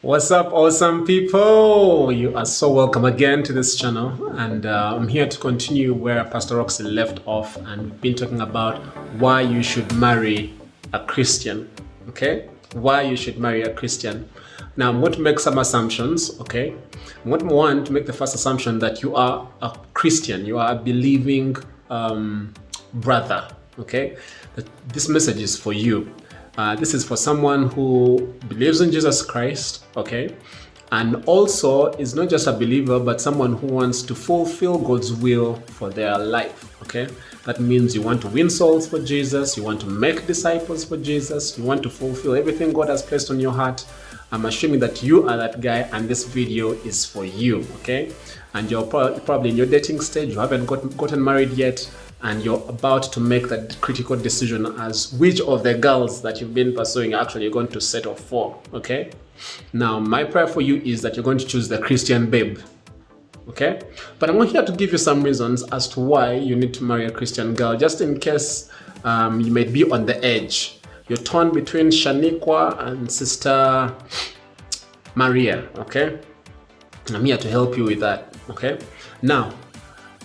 What's up, awesome people? You are so welcome again to this channel, and I'm here to continue where Pastor Roxy left off, and we've been talking about why you should marry a Christian. Okay, why you should marry a Christian. Now I'm going to make some assumptions. Okay, I want to make the first assumption that you are a Christian, you are a believing brother. Okay, this message is for you. This is for someone who believes in Jesus Christ, okay? And also is not just a believer, but someone who wants to fulfill God's will for their life, okay? That means you want to win souls for Jesus, you want to make disciples for Jesus, you want to fulfill everything God has placed on your heart. I'm assuming that you are that guy, and this video is for you, okay? And you're probably in your dating stage, you haven't gotten married yet, and you're about to make that critical decision as which of the girls that you've been pursuing actually you're going to settle for, okay? Now, my prayer for you is that you're going to choose the Christian babe, okay? But I'm here to give you some reasons as to why you need to marry a Christian girl, just in case you may be on the edge. You're torn between Shaniqua and Sister Maria, okay? I'm here to help you with that, okay? Now,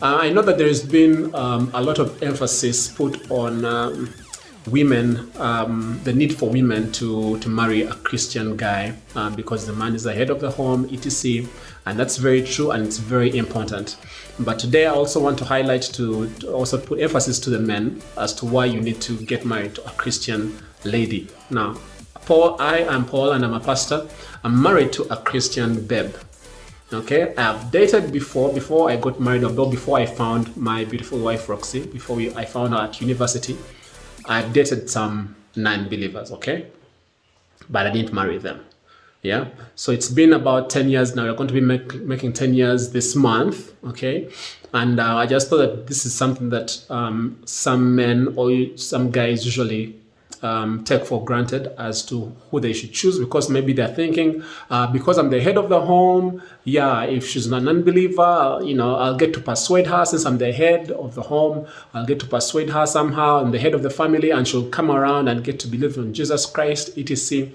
I know that there's been a lot of emphasis put on women, the need for women to marry a Christian guy because the man is the head of the home, etc. And that's very true, and it's very important. But today I also want to highlight to also put emphasis to the men as to why you need to get married to a Christian lady. Now, I am Paul, and I'm a pastor. I'm married to a Christian babe. Okay, I've dated before I got married, or before I found my beautiful wife Roxy, I found her at university. I've dated some non-believers, okay? But I didn't marry them, yeah? So it's been about 10 years now. We're going to be making 10 years this month, okay? And I just thought that this is something that some men or some guys usually take for granted as to who they should choose, because maybe they're thinking, because I'm the head of the home, yeah, if she's an unbeliever, I'll get to persuade her. Since I'm the head of the home, I'll get to persuade her somehow. I'm the head of the family, and she'll come around and get to believe in Jesus Christ, etc.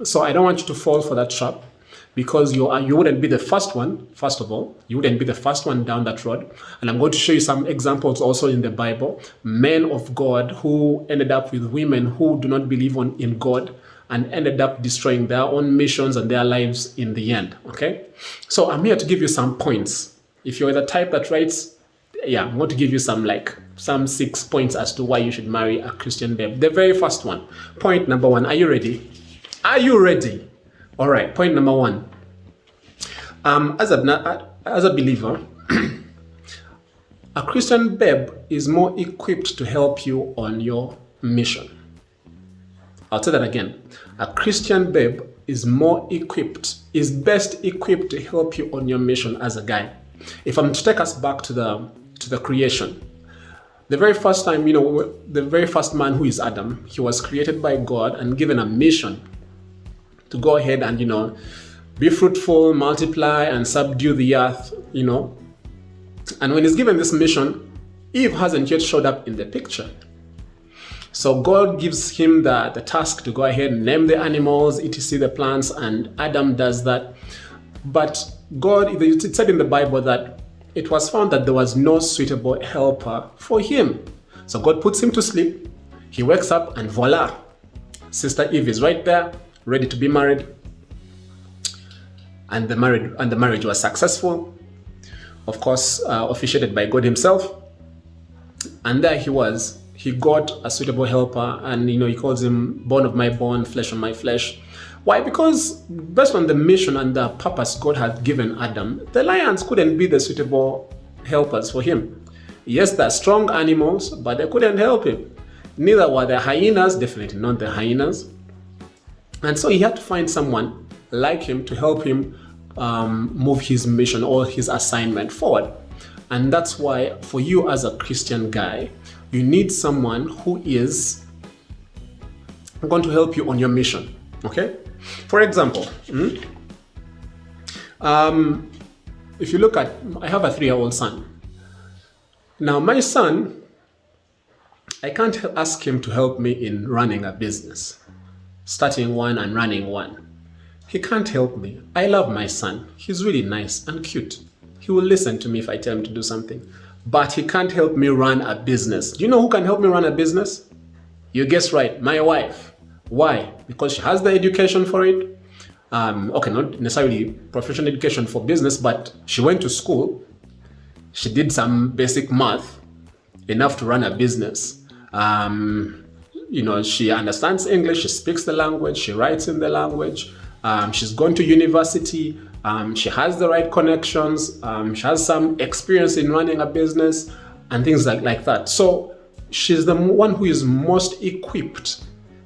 So I don't want you to fall for that trap, because you wouldn't be the first one. First of all, you wouldn't be the first one down that road. And I'm going to show you some examples also in the Bible, men of God who ended up with women who do not believe in God and ended up destroying their own missions and their lives in the end, okay? So I'm here to give you some points. If you're the type that writes, I'm going to give you some 6 points as to why you should marry a Christian babe. The very first one, point number 1, are you ready? Are you ready? All right, point number 1. As a believer, a Christian babe is more equipped to help you on your mission. I'll say that again. A Christian babe is best equipped to help you on your mission as a guy. If I'm to take us back to the creation, the very first time, the very first man, who is Adam, he was created by God and given a mission to go ahead and, be fruitful, multiply, and subdue the earth, And when he's given this mission, Eve hasn't yet showed up in the picture. So God gives him the task to go ahead and name the animals, etc., the plants, and Adam does that. But God, it said in the Bible that it was found that there was no suitable helper for him. So God puts him to sleep. He wakes up, and voila, Sister Eve is right there, ready to be married. And the marriage was successful, of course, officiated by God himself. And there he was. He got a suitable helper, and he calls him bone of my bone, flesh of my flesh. Why? Because based on the mission and the purpose God had given Adam, the lions couldn't be the suitable helpers for him. Yes, they're strong animals, but they couldn't help him. Neither were the hyenas, definitely not the hyenas. And so he had to find someone like him to help him move his mission or his assignment forward. And that's why for you as a Christian guy, you need someone who is going to help you on your mission, okay? For example, if you look at, I have a 3-year-old son. Now my son, I can't ask him to help me in running a business, starting one and running one. He can't help me. I love my son. He's really nice and cute. He will listen to me if I tell him to do something. But he can't help me run a business. Do you know who can help me run a business? You guessed right, my wife. Why? Because she has the education for it. Okay, not necessarily professional education for business, but she went to school. She did some basic math, enough to run a business. She understands English, she speaks the language, she writes in the language. She's gone to university. She has the right connections. She has some experience in running a business and things like that. So she's the one who is most equipped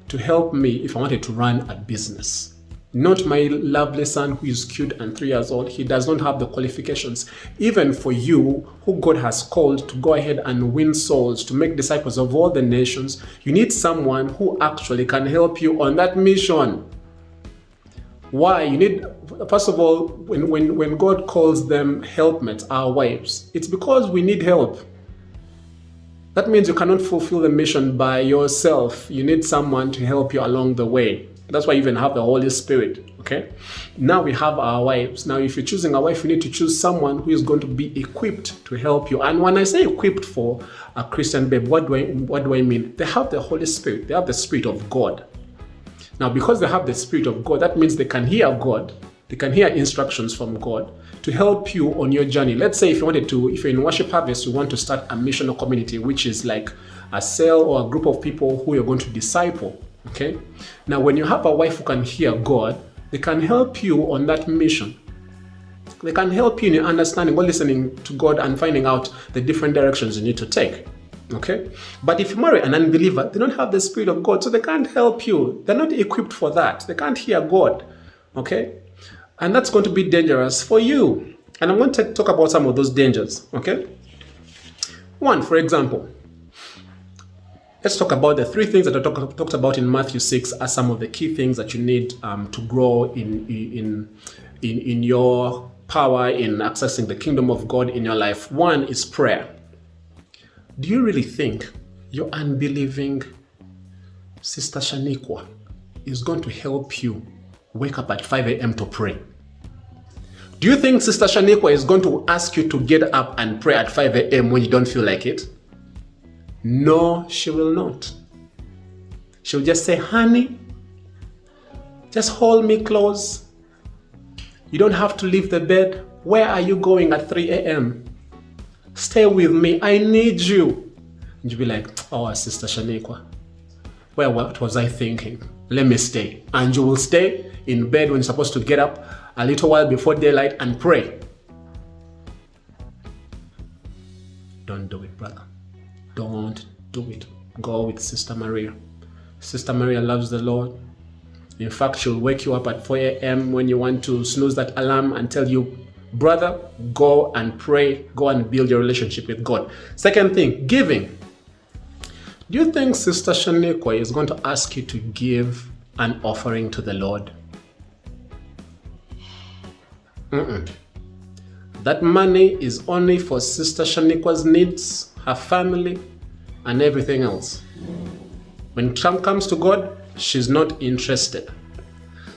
to help me if I wanted to run a business. Not my lovely son who is cute and 3 years old. He does not have the qualifications. Even for you, who God has called to go ahead and win souls, to make disciples of all the nations, you need someone who actually can help you on that mission. Why? You need, first of all, when God calls them helpmates, our wives, it's because we need help. That means you cannot fulfill the mission by yourself. You need someone to help you along the way. That's why you even have the Holy Spirit, okay? Now we have our wives. Now, if you're choosing a wife, you need to choose someone who is going to be equipped to help you. And when I say equipped for a Christian babe, what do I mean? They have the Holy Spirit. They have the Spirit of God. Now, because they have the Spirit of God, that means they can hear God. They can hear instructions from God to help you on your journey. Let's say if you're in Worship Harvest, you want to start a missional community, which is like a cell or a group of people who you're going to disciple. Okay. Now, when you have a wife who can hear God, they can help you on that mission. They can help you in understanding or listening to God and finding out the different directions you need to take. Okay. But if you marry an unbeliever, they don't have the Spirit of God, so they can't help you. They're not equipped for that. They can't hear God. Okay. And that's going to be dangerous for you. And I'm going to talk about some of those dangers. Okay. One, for example, let's talk about the 3 things that I talked about in Matthew 6 as some of the key things that you need to grow in your power in accessing the kingdom of God in your life. One is prayer. Do you really think your unbelieving Sister Shaniqua is going to help you wake up at 5 a.m. to pray? Do you think Sister Shaniqua is going to ask you to get up and pray at 5 a.m. when you don't feel like it? No, she will not. She'll just say, honey, just hold me close. You don't have to leave the bed. Where are you going at 3 a.m.? Stay with me. I need you. And you'll be like, oh, Sister Shaniqua, what was I thinking? Let me stay. And you will stay in bed when you're supposed to get up a little while before daylight and pray. Don't do it, brother. Don't do it. Go with Sister Maria. Sister Maria loves the Lord. In fact, she'll wake you up at 4 a.m. when you want to snooze that alarm and tell you, brother, go and pray. Go and build your relationship with God. Second thing, giving. Do you think Sister Shaniqua is going to ask you to give an offering to the Lord? That money is only for Sister Shaniqua's needs, her family, and everything else. When it comes to God, she's not interested.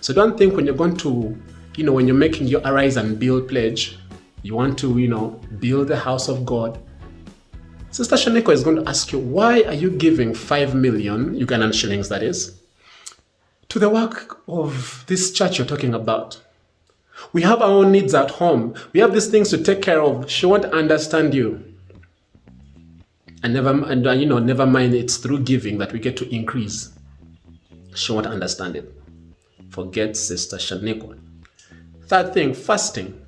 So don't think when you're going to, when you're making your Arise and Build pledge, you want to, build the house of God. Sister Shaniqua is going to ask you, why are you giving 5 million, Ugandan shillings that is, to the work of this church you're talking about? We have our own needs at home. We have these things to take care of. She won't understand you. And never mind, it's through giving that we get to increase. She won't understand it. Forget Sister Shaniqua. Third thing, fasting.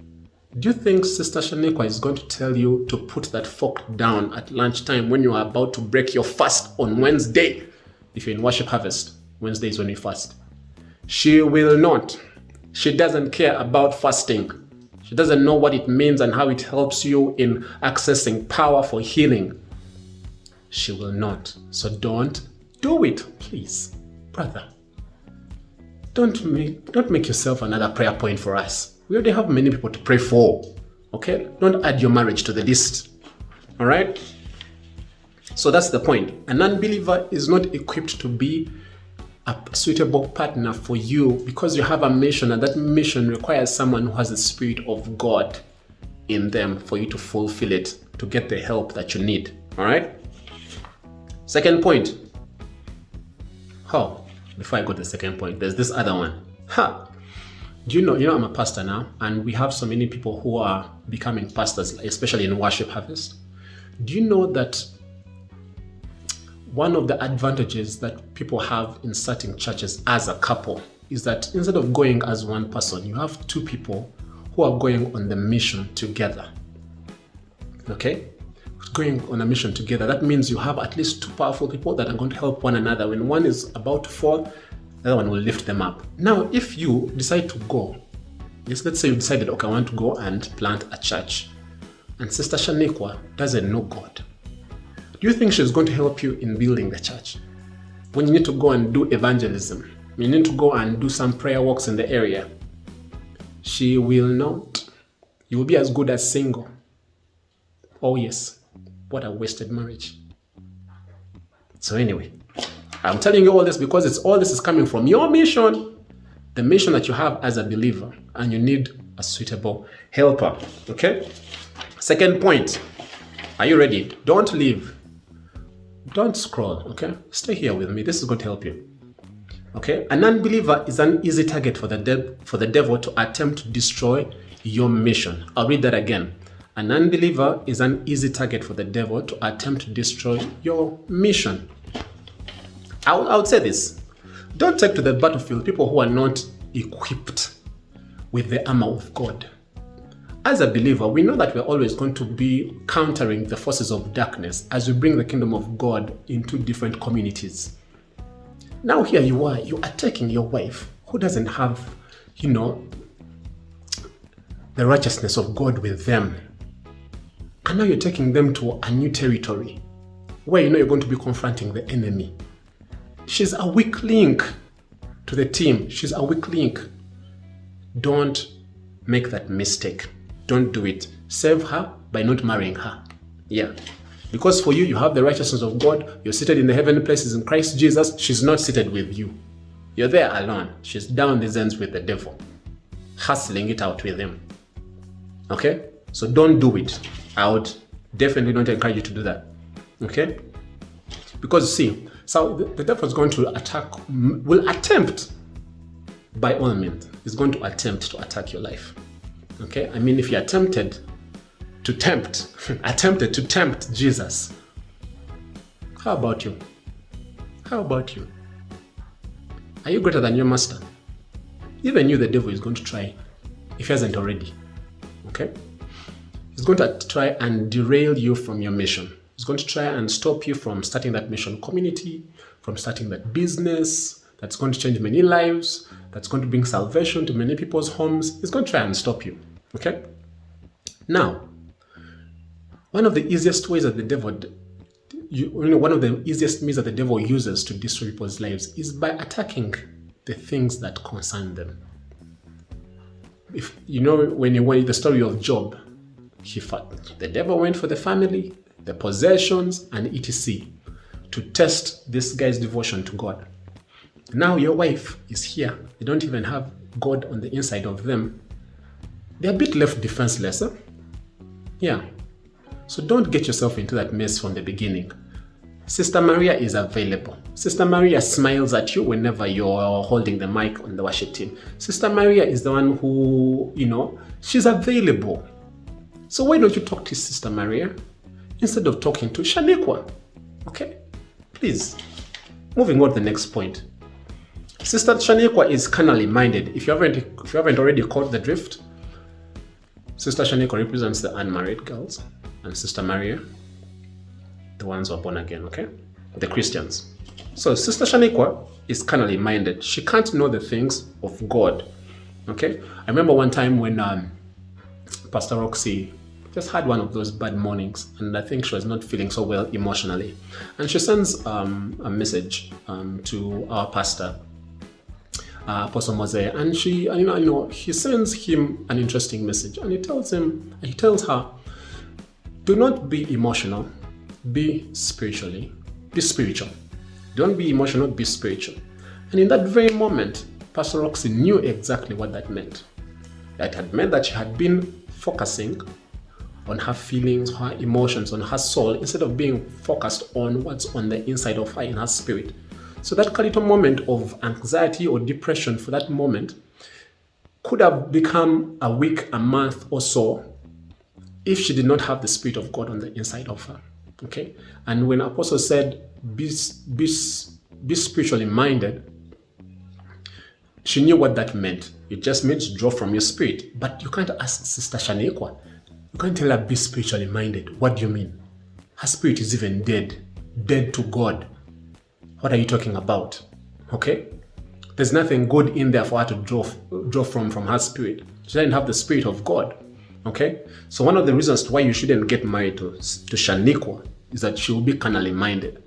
Do you think Sister Shaniqua is going to tell you to put that fork down at lunchtime when you are about to break your fast on Wednesday? If you're in Worship Harvest, Wednesday is when you fast. She will not. She doesn't care about fasting. She doesn't know what it means and how it helps you in accessing power for healing. She will not. So don't do it, please, brother. Don't make yourself another prayer point for us. We already have many people to pray for. Okay? Don't add your marriage to the list. All right? So that's the point. An unbeliever is not equipped to be a suitable partner for you because you have a mission, and that mission requires someone who has the Spirit of God in them for you to fulfill it, to get the help that you need. All right? Second point. Before I go to the second point, there's this other one. Do you know I'm a pastor now, and we have so many people who are becoming pastors, especially in Worship Harvest. Do you know that one of the advantages that people have in starting churches as a couple is that instead of going as one person, you have two people who are going on the mission together. Okay? Going on a mission together. That means you have at least two powerful people that are going to help one another. When one is about to fall, the other one will lift them up. Now, if you decide to go, let's say you decided, okay, I want to go and plant a church, and Sister Shaniqua doesn't know God. Do you think she's going to help you in building the church? When you need to go and do evangelism, you need to go and do some prayer walks in the area, she will not. You will be as good as single. Oh yes, what a wasted marriage. So anyway, I'm telling you all this because all this is coming from your mission, the mission that you have as a believer, and you need a suitable helper. Okay? Second point. Are you ready? Don't leave. Don't scroll. Okay? Stay here with me. This is going to help you. Okay? An unbeliever is an easy target for the devil to attempt to destroy your mission. I'll read that again. An unbeliever is an easy target for the devil to attempt to destroy your mission. I would say this. Don't take to the battlefield people who are not equipped with the armor of God. As a believer, we know that we're always going to be countering the forces of darkness as we bring the kingdom of God into different communities. Now here you are attacking your wife who doesn't have, the righteousness of God with them. And now you're taking them to a new territory where you're going to be confronting the enemy. She's a weak link to the team. She's a weak link. Don't make that mistake. Don't do it. Save her by not marrying her. Yeah. Because for you have the righteousness of God. You're seated in the heavenly places in Christ Jesus. She's not seated with you. You're there alone. She's down these ends with the devil, hustling it out with him. Okay? So don't do it. I would definitely not encourage you to do that. Okay? Because so the devil is going to will attempt, by all means, is going to attempt to attack your life. Okay? I mean, if you attempted to tempt Jesus, how about you? How about you? Are you greater than your master? Even you, the devil is going to try, if he hasn't already. Okay? He's going to try and derail you from your mission. He's going to try and stop you from starting that mission community, from starting that business that's going to change many lives, that's going to bring salvation to many people's homes. He's going to try and stop you. Okay? Now, one of the easiest ways that the devil, one of the easiest means that the devil uses to destroy people's lives is by attacking the things that concern them. If when you read the story of Job, the devil went for the family, the possessions, and etc. to test this guy's devotion to God. Now your wife is here. They don't even have God on the inside of them. They're a bit left defenseless. Huh? Yeah. So don't get yourself into that mess from the beginning. Sister Maria is available. Sister Maria smiles at you whenever you're holding the mic on the worship team. Sister Maria is the one who, she's available. So why don't you talk to Sister Maria instead of talking to Shaniqua? Okay? Please. Moving on to the next point. Sister Shaniqua is carnally minded. If you haven't already caught the drift, Sister Shaniqua represents the unmarried girls, and Sister Maria, the ones who are born again, okay? The Christians. So Sister Shaniqua is carnally minded. She can't know the things of God, okay? I remember one time when Pastor Roxy just had one of those bad mornings, and I think she was not feeling so well emotionally. And she sends a message to our pastor, Apostle Mose, and he sends him an interesting message, and he tells her, do not be emotional, be spiritual. Don't be emotional, be spiritual. And in that very moment, Pastor Roxy knew exactly what that meant. That had meant that she had been focusing on her feelings, her emotions, on her soul, instead of being focused on what's on the inside of her in her spirit. So that little moment of anxiety or depression for that moment could have become a week, a month or so if she did not have the Spirit of God on the inside of her. Okay? And when Apostle said, be spiritually minded, she knew what that meant. It just means draw from your spirit. But you can't ask Sister Shaniqua. You can't tell her be spiritually minded. What do you mean? Her spirit is even dead. Dead to God. What are you talking about? Okay? There's nothing good in there for her to draw from her spirit. She doesn't have the Spirit of God. Okay? So one of the reasons why you shouldn't get married to Shaniqua is that she will be carnally minded.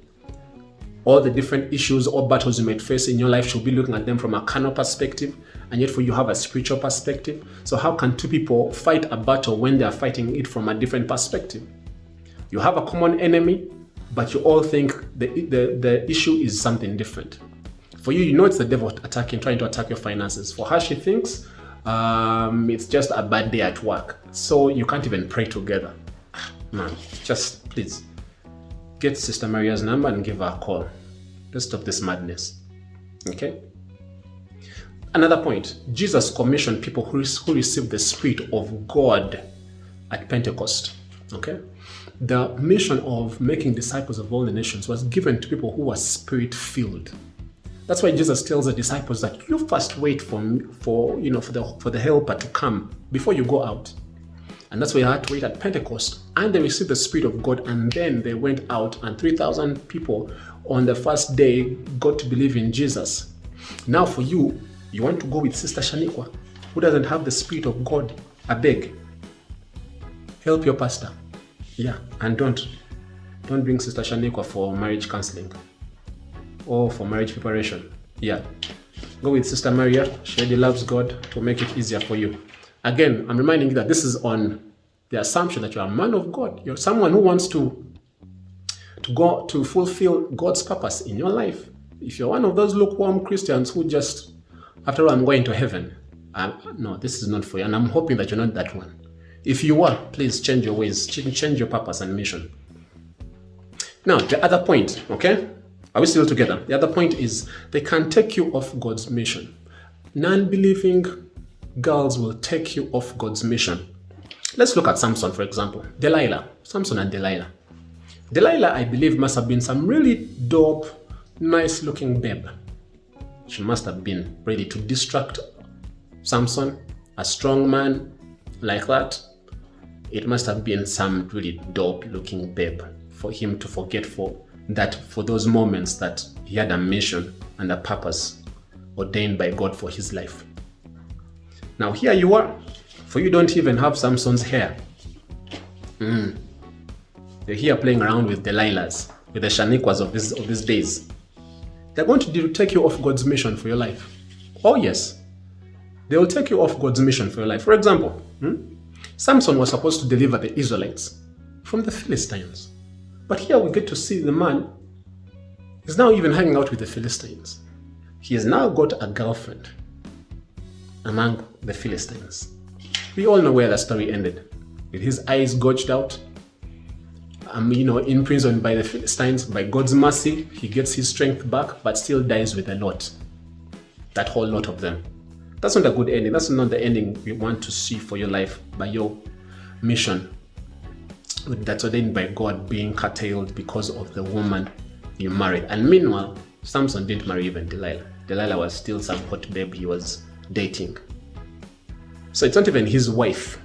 All the different issues or battles you might face in your life, she'll be looking at them from a carnal perspective, and yet for you have a spiritual perspective. So how can two people fight a battle when they are fighting it from a different perspective? You have a common enemy, but you all think the issue is something different. For you, you know it's the devil trying to attack your finances. For her, she thinks it's just a bad day at work. So you can't even pray together. Man, just please get Sister Maria's number and give her a call. Let's stop this madness. Okay? Another point, Jesus commissioned people who received the Spirit of God at Pentecost. Okay? The mission of making disciples of all the nations was given to people who were Spirit-filled. That's why Jesus tells the disciples that you first wait for the helper to come before you go out. And that's why they had to wait at Pentecost, and they received the Spirit of God, and then they went out, and 3,000 people on the first day got to believe in Jesus. Now for you, you want to go with Sister Shaniqua, who doesn't have the Spirit of God. I beg, help your pastor. Yeah, and don't bring Sister Shaniqua for marriage counseling or for marriage preparation. Yeah, go with Sister Maria. She really loves God to make it easier for you. Again, I'm reminding you that this is on the assumption that you're a man of God. You're someone who wants to go to fulfill God's purpose in your life. If you're one of those lukewarm Christians who just, after all, I'm going to heaven. No, this is not for you. And I'm hoping that you're not that one. If you are, please change your ways, change your purpose and mission. Now, the other point, okay? Are we still together? The other point is they can take you off God's mission. Non-believing girls will take you off God's mission. Let's look at Samson, for example. Samson and Delilah. Delilah, I believe, must have been some really dope, nice-looking babe. She must have been ready to distract Samson, a strong man like that. It must have been some really dope-looking babe for him to forget for those moments that he had a mission and a purpose ordained by God for his life. Now here you are, for you don't even have Samson's hair. You're here playing around with Delilahs, with the Shaniquas of these days. They're going to take you off God's mission for your life. Oh yes, they will take you off God's mission for your life. For example, Samson was supposed to deliver the Israelites from the Philistines. But here we get to see the man is now even hanging out with the Philistines. He has now got a girlfriend among the Philistines. We all know where the story ended. With his eyes gouged out, imprisoned by the Philistines. By God's mercy, he gets his strength back, but still dies with a lot. That whole lot of them. That's not a good ending. That's not the ending we want to see for your life, by your mission that's ordained by God being curtailed because of the woman you married. And meanwhile, Samson didn't marry even Delilah. Delilah was still some hot babe he was dating. So it's not even his wife.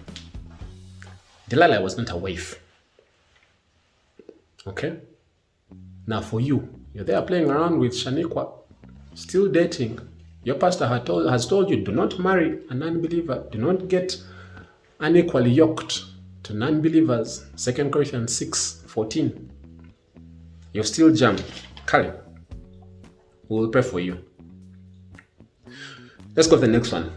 Delilah was not a wife. Okay? Now for you, you're there playing around with Shaniqua, still dating. Your pastor has told you, do not marry a non-believer. Do not get unequally yoked to non-believers. 2 Corinthians 6:14. You're still jammed. Carry. We will pray for you. Let's go to the next one.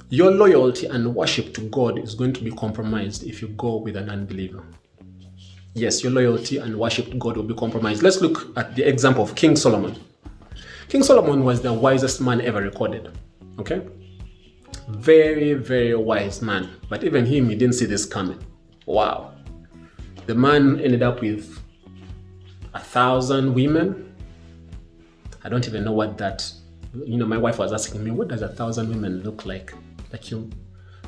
Your loyalty and worship to God is going to be compromised if you go with an unbeliever. Yes, your loyalty and worship to God will be compromised. Let's look at the example of King Solomon. King Solomon was the wisest man ever recorded. Okay? Very, very wise man. But even him, he didn't see this coming. Wow. The man ended up with 1,000 women. I don't even know what that, my wife was asking me, what does 1,000 women look like? Like he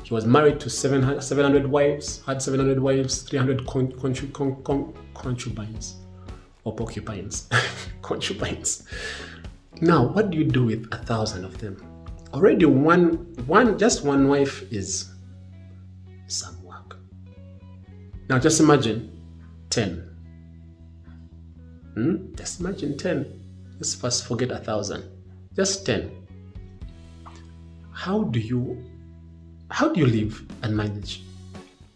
was married to 700 wives, had 700 wives, 300 concubines or porcupines, concubines. Now, what do you do with 1,000 of them? Already just one wife is some work. Now just imagine 10. Just imagine 10. Let's first forget 1,000. Just 10. How do you live and manage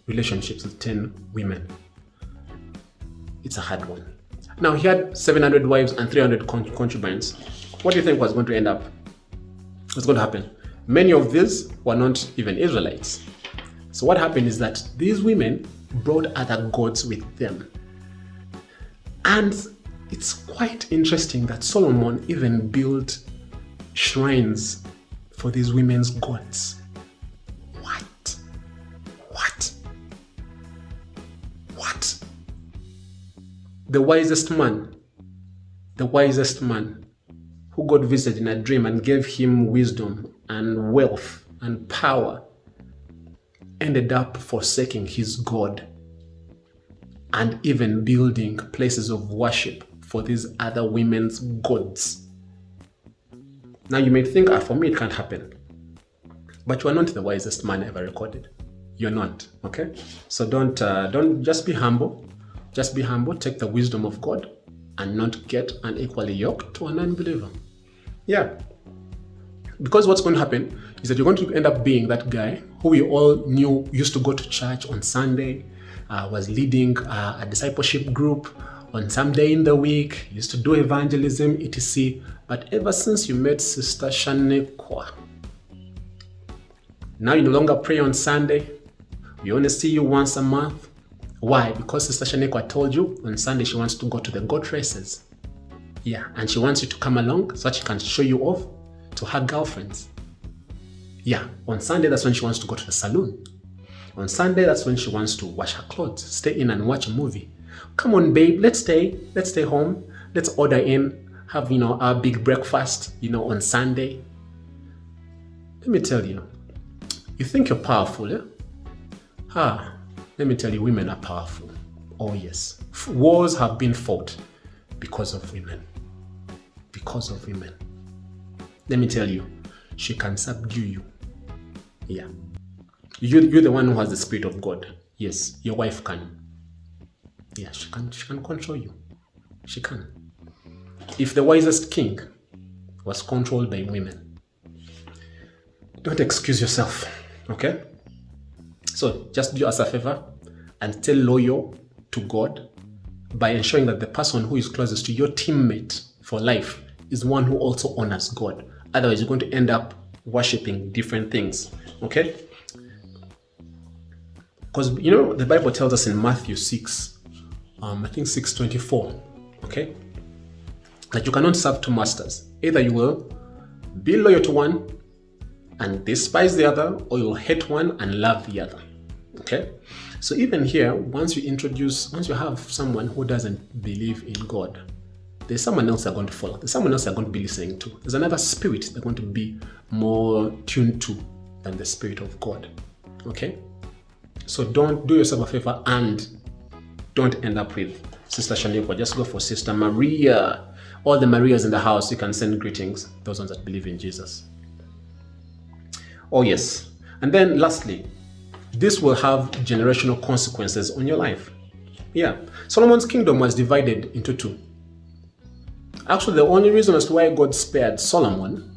relationships with 10 women? It's a hard one. Now he had 700 wives and 300 concubines. What do you think was going to end up? What's going to happen? Many of these were not even Israelites. So what happened is that these women brought other gods with them. And it's quite interesting that Solomon even built shrines for these women's gods. What? The wisest man who God visited in a dream and gave him wisdom and wealth and power ended up forsaking his God and even building places of worship for these other women's gods. Now you may think, for me it can't happen. But you are not the wisest man ever recorded. You're not, okay? So don't just be humble. Just be humble, take the wisdom of God and not get unequally yoked to an unbeliever. Yeah. Because what's going to happen is that you're going to end up being that guy who we all knew used to go to church on Sunday, was leading a discipleship group on some day in the week, used to do evangelism, etc. But ever since you met Sister Shanekwa, now you no longer pray on Sunday. We only see you once a month. Why? Because Sister Shanekwa told you on Sunday she wants to go to the goat races. Yeah, and she wants you to come along so that she can show you off to her girlfriends. Yeah, on Sunday that's when she wants to go to the salon. On Sunday that's when she wants to wash her clothes, stay in and watch a movie. Come on, babe, let's stay home. Let's order in, have our big breakfast, on Sunday. Let me tell you, you think you're powerful, eh? Let me tell you, women are powerful. Oh yes. Wars have been fought because of women. Because of women. Let me tell you, she can subdue you. Yeah. You're the one who has the Spirit of God. Yes, your wife can. Yeah, she can control you. She can. If the wisest king was controlled by women, don't excuse yourself, okay? So just do us a favor and stay loyal to God by ensuring that the person who is closest to your teammate for life is one who also honors God. Otherwise, you're going to end up worshiping different things, okay? Because, the Bible tells us in Matthew 6, I think 6:24, okay? That you cannot serve two masters. Either you will be loyal to one and despise the other, or you'll hate one and love the other, okay? So even here, once you have someone who doesn't believe in God, there's someone else they're going to follow. There's someone else they're going to be listening to. There's another spirit they're going to be more tuned to than the Spirit of God, okay? So don't do yourself a favor and don't end up with Sister Shanekwa. Just go for Sister Maria. All the Marias in the house, you can send greetings. Those ones that believe in Jesus. Oh yes. And then lastly, this will have generational consequences on your life. Yeah. Solomon's kingdom was divided into two. Actually, the only reason as to why God spared Solomon,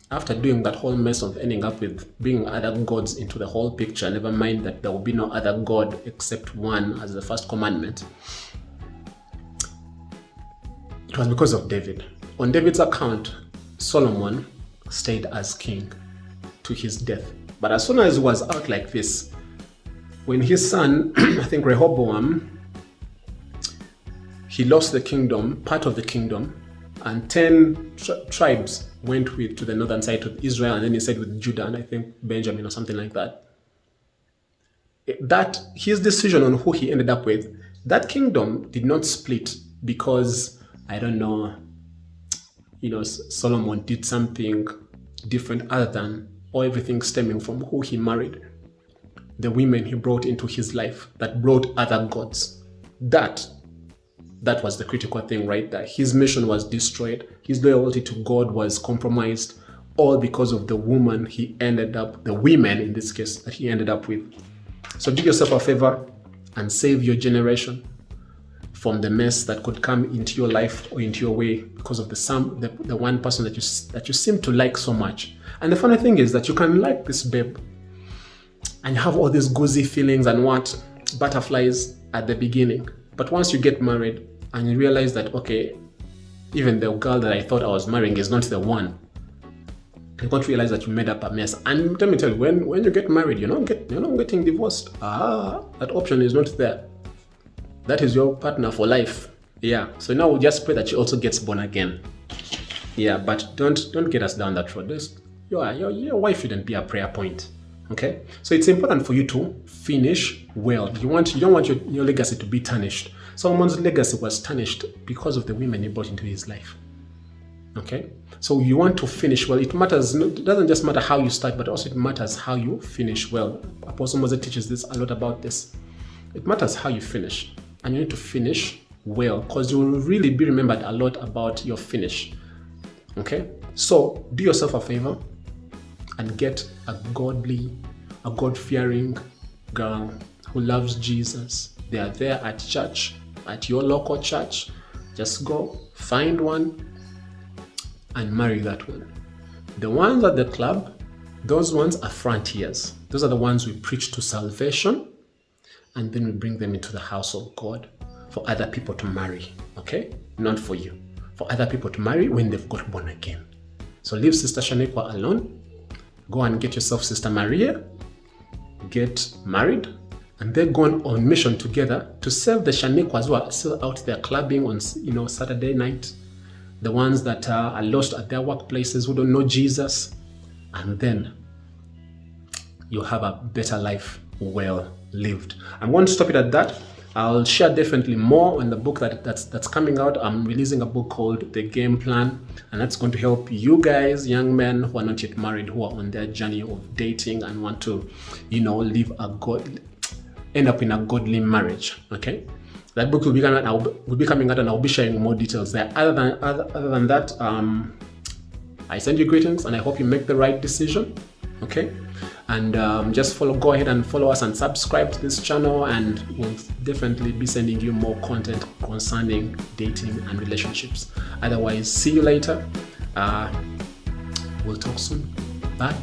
after doing that whole mess of ending up with bringing other gods into the whole picture, never mind that there will be no other God except one as the first commandment, it was because of David. On David's account, Solomon stayed as king to his death. But as soon as he was out like this, when his son, I think Rehoboam, he lost the kingdom, part of the kingdom, and 10 tribes went to the northern side of Israel, and then he said with Judah and I think Benjamin or something like that. That his decision on who he ended up with, that kingdom did not split because, I don't know, Solomon did something different other than, or everything stemming from who he married, the women he brought into his life that brought other gods. That was the critical thing right there. His mission was destroyed. His loyalty to God was compromised, all because of the women in this case, that he ended up with. So do yourself a favor and save your generation from the mess that could come into your life or into your way because of the one person that you seem to like so much. And the funny thing is that you can like this babe and you have all these goozy feelings and butterflies at the beginning. But once you get married and you realize that, okay, even the girl that I thought I was marrying is not the one, you can't realize that you made up a mess. And let me tell you, when you get married, you're not getting divorced. That option is not there. That is your partner for life. Yeah. So now we just pray that she also gets born again. Yeah, but don't get us down that road. Your wife shouldn't be a prayer point. Okay? So it's important for you to finish well. You don't want your legacy to be tarnished. Solomon's legacy was tarnished because of the women he brought into his life. Okay? So you want to finish well. It doesn't just matter how you start, but also it matters how you finish well. Apostle Moses teaches this a lot about this. It matters how you finish. And you need to finish well, because you will really be remembered a lot about your finish. Okay? So do yourself a favor and get a God-fearing girl who loves Jesus. They are there at church, at your local church. Just go find one and marry that one. The ones at the club, those ones are frontiers. Those are the ones we preach to salvation, and then we bring them into the house of God for other people to marry. Okay? Not for you. For other people to marry when they've got born again. So leave Sister Shaniqua alone. Go and get yourself Sister Maria. Get married. And then go on mission together to serve the Shaniquas who are still out there clubbing on Saturday night. The ones that are lost at their workplaces, who don't know Jesus. And then you'll have a better life well lived. I'm going to stop it at that. I'll share definitely more on the book that's coming out. I'm releasing a book called The Game Plan, and that's going to help you guys, young men who are not yet married, who are on their journey of dating and want to, end up in a godly marriage. Okay, that book will be coming out, and I'll be sharing more details there. Other than that, I send you greetings, and I hope you make the right decision. Okay. And just go ahead and follow us and subscribe to this channel, and we'll definitely be sending you more content concerning dating and relationships. Otherwise, see you later. We'll talk soon. Bye.